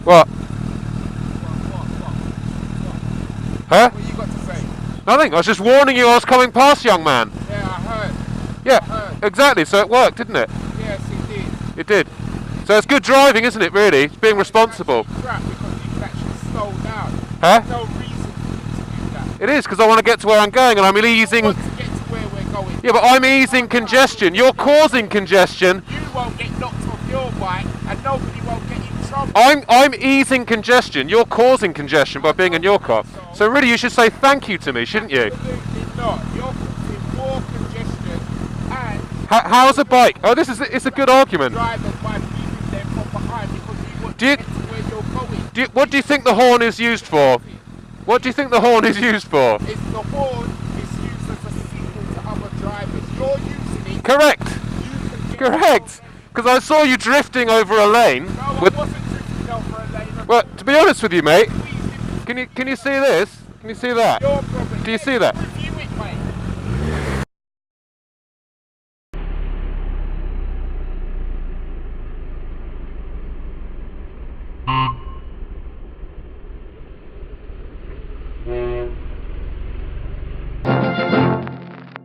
What? Huh? What you got to say? Nothing. I was just warning you I was coming past, young man. Yeah, I heard. Yeah, I heard. exactly. So it worked, didn't it? Yes, it did. It did. So it's good driving, isn't it, really? It's being responsible. It's crap because you can actually slow down. Huh? There's no reason for you to do that. It is, because I want to get to where I'm going and I'm I easing... want to get to where we're going. Yeah, but I'm easing congestion. You're causing congestion. You won't get knocked off your bike and nobody won't get in trouble. I'm easing congestion. You're causing congestion by being in your car. So really, you should say thank you to me, shouldn't you? Absolutely not. You're causing more congestion and How's a bike? Oh, it's a good argument. drivers by leaving them from behind because you want Do you- to get to where you're going. What do you think the horn is used for? What do you think the horn is used for? It's the horn is used as a signal to other drivers. You're using it. Correct. You can get Correct. Because I saw you drifting over a lane. No, I With, wasn't drifting over a lane. well, to be honest with you, mate, Squeezing can you see this? Can you see that? your problem. Do you see that?